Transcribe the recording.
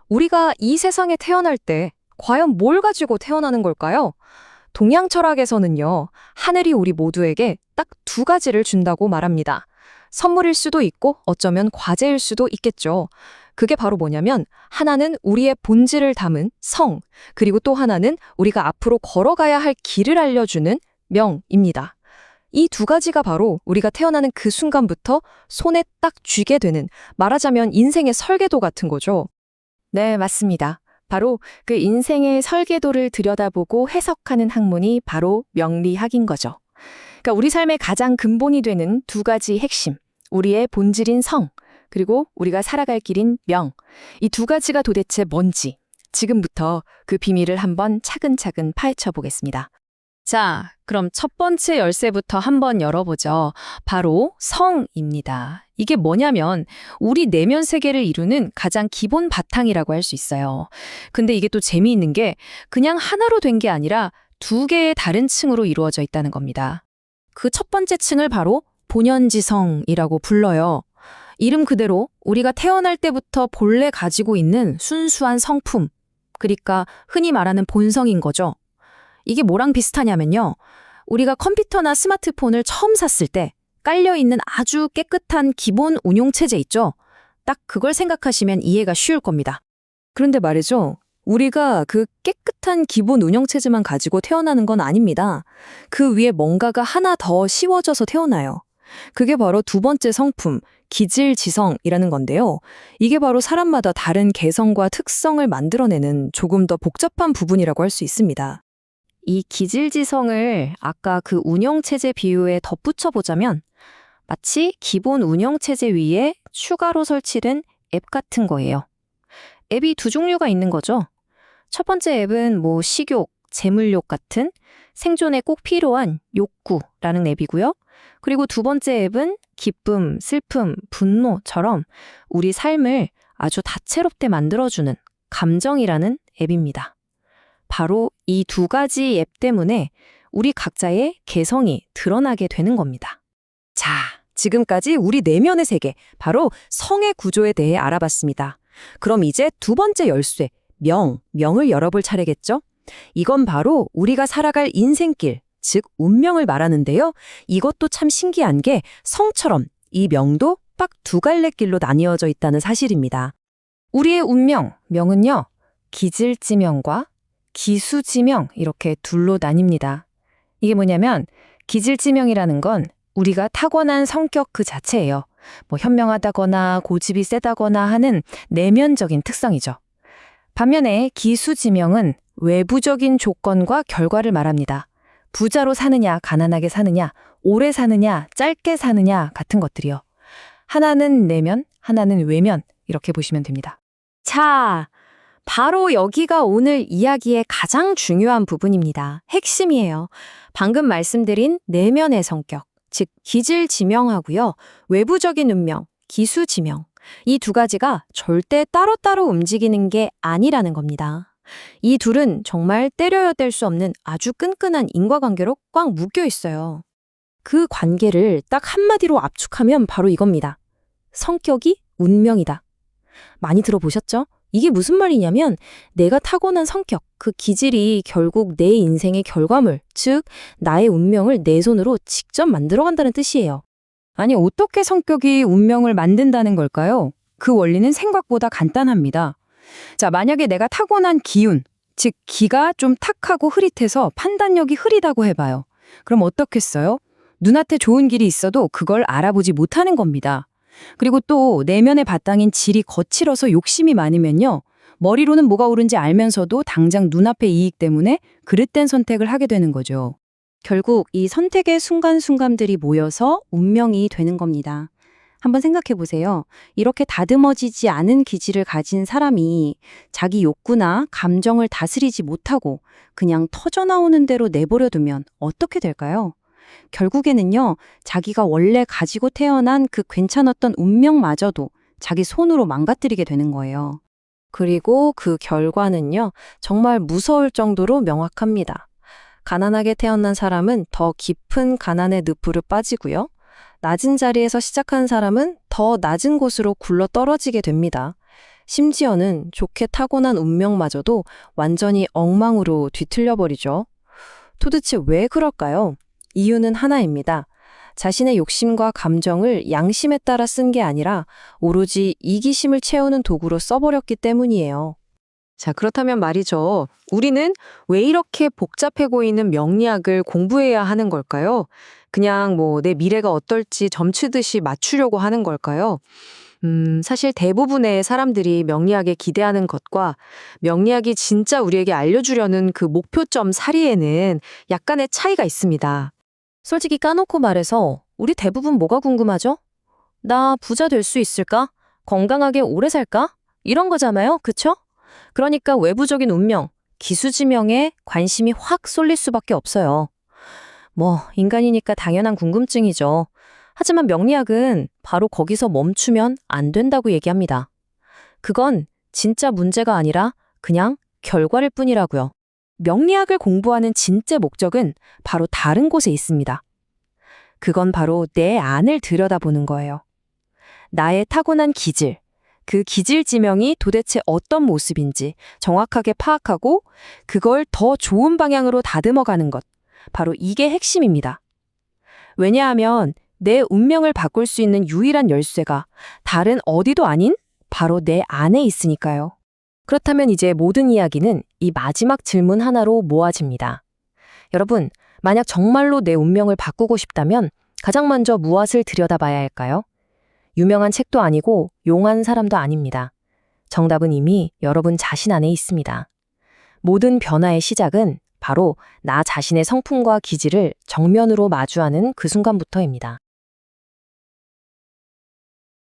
우리가 이 세상에 태어날 때 과연 뭘 가지고 태어나는 걸까요? 동양 철학에서는요, 하늘이 우리 모두에게 딱 두 가지를 준다고 말합니다. 선물일 수도 있고 어쩌면 과제일 수도 있겠죠. 그게 바로 뭐냐면 하나는 우리의 본질을 담은 성, 그리고 또 하나는 우리가 앞으로 걸어가야 할 길을 알려주는 명입니다. 이 두 가지가 바로 우리가 태어나는 그 순간부터 손에 딱 쥐게 되는, 말하자면 인생의 설계도 같은 거죠. 네, 맞습니다. 바로 그 인생의 설계도를 들여다보고 해석하는 학문이 바로 명리학인 거죠. 그러니까 우리 삶의 가장 근본이 되는 두 가지 핵심, 우리의 본질인 성, 그리고 우리가 살아갈 길인 명. 이 두 가지가 도대체 뭔지 지금부터 그 비밀을 한번 차근차근 파헤쳐 보겠습니다. 자, 그럼 첫 번째 열쇠부터 한번 열어보죠. 바로 성입니다. 이게 뭐냐면 우리 내면 세계를 이루는 가장 기본 바탕이라고 할 수 있어요. 근데 이게 또 재미있는 게 그냥 하나로 된 게 아니라 두 개의 다른 층으로 이루어져 있다는 겁니다. 그 첫 번째 층을 바로 본연지성이라고 불러요. 이름 그대로 우리가 태어날 때부터 본래 가지고 있는 순수한 성품, 그러니까 흔히 말하는 본성인 거죠. 이게 뭐랑 비슷하냐면요. 우리가 컴퓨터나 스마트폰을 처음 샀을 때 깔려있는 아주 깨끗한 기본 운용체제 있죠? 딱 그걸 생각하시면 이해가 쉬울 겁니다. 그런데 말이죠. 우리가 그 깨끗한 기본 운영체제만 가지고 태어나는 건 아닙니다. 그 위에 뭔가가 하나 더 씌워져서 태어나요. 그게 바로 두 번째 성품, 기질지성이라는 건데요. 이게 바로 사람마다 다른 개성과 특성을 만들어내는 조금 더 복잡한 부분이라고 할 수 있습니다. 이 기질지성을 아까 그 운영체제 비유에 덧붙여 보자면 마치 기본 운영체제 위에 추가로 설치된 앱 같은 거예요. 앱이 두 종류가 있는 거죠. 첫 번째 앱은 식욕, 재물욕 같은 생존에 꼭 필요한 욕구라는 앱이고요. 그리고 두 번째 앱은 기쁨, 슬픔, 분노처럼 우리 삶을 아주 다채롭게 만들어주는 감정이라는 앱입니다. 바로 이 두 가지 앱 때문에 우리 각자의 개성이 드러나게 되는 겁니다. 자, 지금까지 우리 내면의 세계, 바로 성의 구조에 대해 알아봤습니다. 그럼 이제 두 번째 열쇠, 명을 열어볼 차례겠죠? 이건 바로 우리가 살아갈 인생길, 즉 운명을 말하는데요. 이것도 참 신기한 게 성처럼 이 명도 딱 두 갈래 길로 나뉘어져 있다는 사실입니다. 우리의 운명, 명은요, 기질지명과 기수지명 이렇게 둘로 나뉩니다. 이게 뭐냐면 기질지명이라는 건 우리가 타고난 성격 그 자체예요. 현명하다거나 고집이 세다거나 하는 내면적인 특성이죠. 반면에 기수지명은 외부적인 조건과 결과를 말합니다. 부자로 사느냐, 가난하게 사느냐, 오래 사느냐, 짧게 사느냐 같은 것들이요. 하나는 내면, 하나는 외면 이렇게 보시면 됩니다. 자, 바로 여기가 오늘 이야기의 가장 중요한 부분입니다. 핵심이에요. 방금 말씀드린 내면의 성격, 즉 기질지명하고요. 외부적인 운명, 기수지명. 이 두 가지가 절대 따로따로 움직이는 게 아니라는 겁니다. 이 둘은 정말 때려야 뗄 수 없는 아주 끈끈한 인과관계로 꽉 묶여 있어요. 그 관계를 딱 한마디로 압축하면 바로 이겁니다. 성격이 운명이다. 많이 들어보셨죠? 이게 무슨 말이냐면 내가 타고난 성격, 그 기질이 결국 내 인생의 결과물, 즉 나의 운명을 내 손으로 직접 만들어간다는 뜻이에요. 아니, 어떻게 성격이 운명을 만든다는 걸까요? 그 원리는 생각보다 간단합니다. 자, 만약에 내가 타고난 기운, 즉 기가 좀 탁하고 흐릿해서 판단력이 흐리다고 해봐요. 그럼 어떻겠어요? 눈앞에 좋은 길이 있어도 그걸 알아보지 못하는 겁니다. 그리고 또 내면의 바탕인 질이 거칠어서 욕심이 많으면요. 머리로는 뭐가 옳은지 알면서도 당장 눈앞의 이익 때문에 그릇된 선택을 하게 되는 거죠. 결국 이 선택의 순간순간들이 모여서 운명이 되는 겁니다. 한번 생각해 보세요. 이렇게 다듬어지지 않은 기질을 가진 사람이 자기 욕구나 감정을 다스리지 못하고 그냥 터져나오는 대로 내버려 두면 어떻게 될까요? 결국에는요, 자기가 원래 가지고 태어난 그 괜찮았던 운명마저도 자기 손으로 망가뜨리게 되는 거예요. 그리고 그 결과는요, 정말 무서울 정도로 명확합니다. 가난하게 태어난 사람은 더 깊은 가난의 늪으로 빠지고요. 낮은 자리에서 시작한 사람은 더 낮은 곳으로 굴러 떨어지게 됩니다. 심지어는 좋게 타고난 운명마저도 완전히 엉망으로 뒤틀려버리죠. 도대체 왜 그럴까요? 이유는 하나입니다. 자신의 욕심과 감정을 양심에 따라 쓴 게 아니라 오로지 이기심을 채우는 도구로 써버렸기 때문이에요. 자, 그렇다면 말이죠. 우리는 왜 이렇게 복잡해 보이는 명리학을 공부해야 하는 걸까요? 그냥 내 미래가 어떨지 점치듯이 맞추려고 하는 걸까요? 사실 대부분의 사람들이 명리학에 기대하는 것과 명리학이 진짜 우리에게 알려주려는 그 목표점 사이에는 약간의 차이가 있습니다. 솔직히 까놓고 말해서 우리 대부분 뭐가 궁금하죠? 나 부자 될 수 있을까? 건강하게 오래 살까? 이런 거잖아요. 그쵸? 그러니까 외부적인 운명, 기수지명에 관심이 확 쏠릴 수밖에 없어요. 인간이니까 당연한 궁금증이죠. 하지만 명리학은 바로 거기서 멈추면 안 된다고 얘기합니다. 그건 진짜 문제가 아니라 그냥 결과일 뿐이라고요. 명리학을 공부하는 진짜 목적은 바로 다른 곳에 있습니다. 그건 바로 내 안을 들여다보는 거예요. 나의 타고난 기질, 그 기질 지명이 도대체 어떤 모습인지 정확하게 파악하고 그걸 더 좋은 방향으로 다듬어가는 것. 바로 이게 핵심입니다. 왜냐하면 내 운명을 바꿀 수 있는 유일한 열쇠가 다른 어디도 아닌 바로 내 안에 있으니까요. 그렇다면 이제 모든 이야기는 이 마지막 질문 하나로 모아집니다. 여러분, 만약 정말로 내 운명을 바꾸고 싶다면 가장 먼저 무엇을 들여다봐야 할까요? 유명한 책도 아니고 용한 사람도 아닙니다. 정답은 이미 여러분 자신 안에 있습니다. 모든 변화의 시작은 바로 나 자신의 성품과 기질을 정면으로 마주하는 그 순간부터입니다.